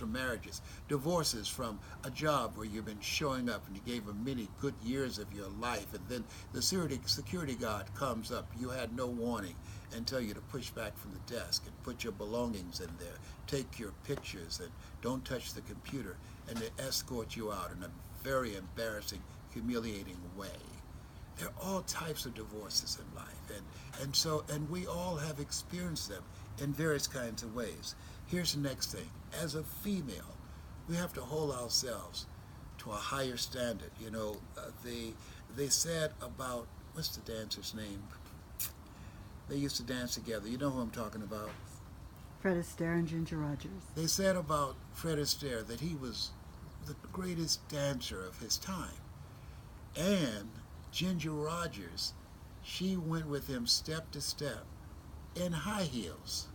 from marriages, divorces from a job where you've been showing up and you gave them many good years of your life, and then the security guard comes up. You had no warning and tell you to push back from the desk and put your belongings in there, take your pictures, and don't touch the computer, and they escort you out in a very embarrassing, humiliating way. There are all types of divorces in life, and we all have experienced them in various kinds of ways. Here's the next thing. As a female, we have to hold ourselves to a higher standard. They said about, what's the dancer's name? They used to dance together. You know who I'm talking about? Fred Astaire and Ginger Rogers. They said about Fred Astaire that he was the greatest dancer of his time. And Ginger Rogers, she went with him step to step in high heels.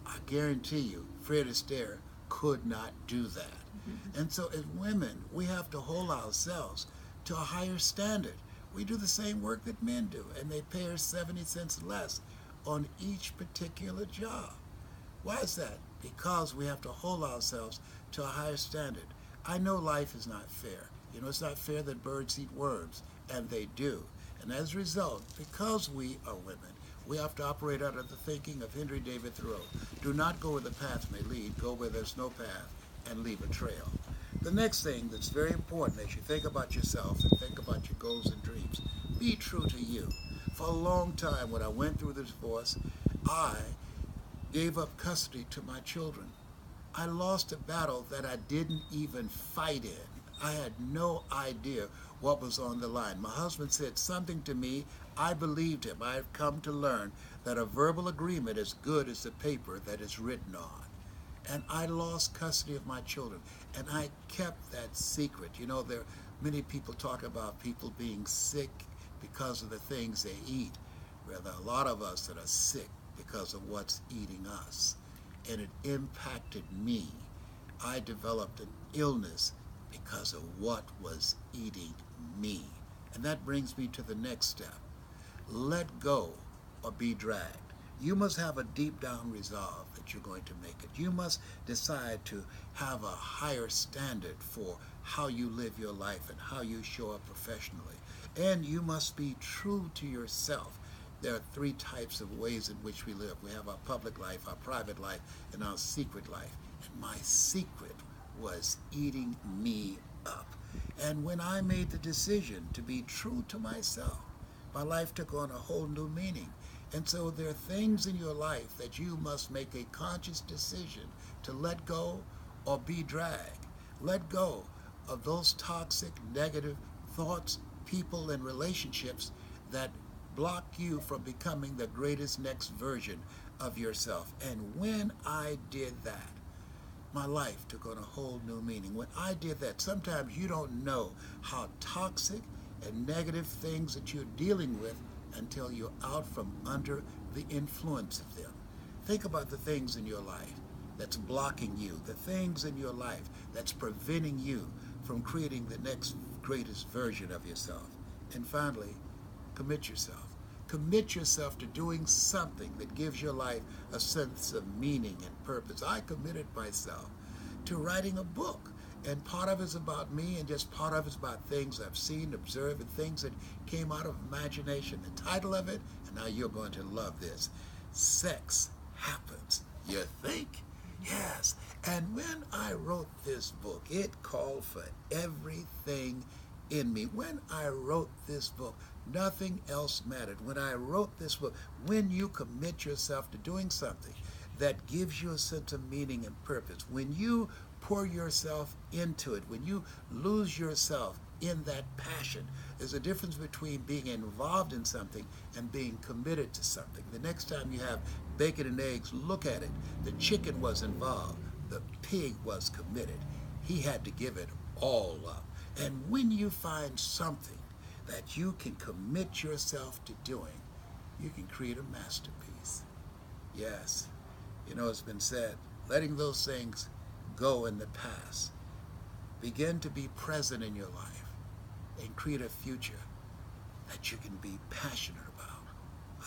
I guarantee you, Fred Astaire could not do that. Mm-hmm. And so as women, we have to hold ourselves to a higher standard. We do the same work that men do, and they pay us 70 cents less on each particular job. Why is that? Because we have to hold ourselves to a higher standard. I know life is not fair. It's not fair that birds eat worms, and they do. And as a result, because we are women, we have to operate out of the thinking of Henry David Thoreau. Do not go where the path may lead, go where there's no path, and leave a trail. The next thing that's very important as you think about yourself and think about your goals and dreams, be true to you. For a long time, when I went through the divorce, I gave up custody to my children. I lost a battle that I didn't even fight in. I had no idea what was on the line. My husband said something to me. I believed him. I have come to learn that a verbal agreement is good as the paper that is written on. And I lost custody of my children. And I kept that secret. There many people talk about people being sick because of the things they eat. Well, there are a lot of us that are sick because of what's eating us. And it impacted me. I developed an illness because of what was eating me. And that brings me to the next step. Let go or be dragged. You must have a deep down resolve that you're going to make it. You must decide to have a higher standard for how you live your life and how you show up professionally. And you must be true to yourself. There are three types of ways in which we live. We have our public life, our private life, and our secret life. And my secret was eating me up. And when I made the decision to be true to myself, my life took on a whole new meaning. And so there are things in your life that you must make a conscious decision to let go or be dragged. Let go of those toxic, negative thoughts, people, and relationships that block you from becoming the greatest next version of yourself. And when I did that, my life took on a whole new meaning. When I did that, sometimes you don't know how toxic and negative things that you're dealing with until you're out from under the influence of them. Think about the things in your life that's blocking you, the things in your life that's preventing you from creating the next greatest version of yourself. And finally, commit yourself. Commit yourself to doing something that gives your life a sense of meaning and purpose. I committed myself to writing a book. And part of it's about me, and just part of it's about things I've seen, observed, and things that came out of imagination. The title of it, and now you're going to love this, Sex Happens. You think? Yes. And when I wrote this book, it called for everything in me. When I wrote this book, nothing else mattered. When I wrote this book, when you commit yourself to doing something that gives you a sense of meaning and purpose, when you pour yourself into it, when you lose yourself in that passion, there's a difference between being involved in something and being committed to something. The next time you have bacon and eggs, look at it. The chicken was involved. The pig was committed. He had to give it all up. And when you find something that you can commit yourself to doing, you can create a masterpiece. Yes. It's been said, letting those things go in the past. Begin to be present in your life and create a future that you can be passionate about.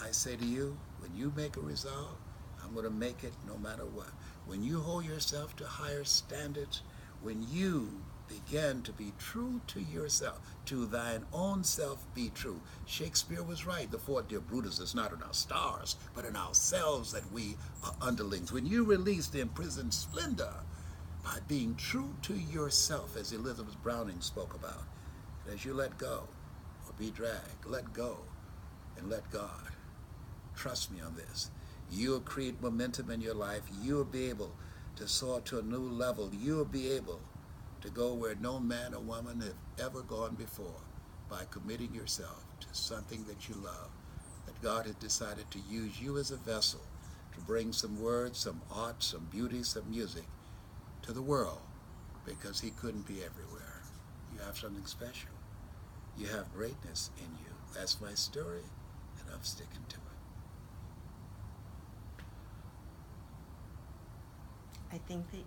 I say to you, when you make a resolve, I'm going to make it no matter what. when you hold yourself to higher standards, when you begin to be true to yourself, to thine own self be true. Shakespeare was right. The fault, dear Brutus, is not in our stars, but in ourselves that we are underlings. When you release the imprisoned splendor by being true to yourself, as Elizabeth Browning spoke about, as you let go or be dragged, let go and let God. Trust me on this. You'll create momentum in your life. You'll be able to soar to a new level. You'll be able to go where no man or woman have ever gone before by committing yourself to something that you love, that God has decided to use you as a vessel to bring some words, some art, some beauty, some music to the world, because he couldn't be everywhere. You have something special. You have greatness in you. That's my story, and I'm sticking to it. I think that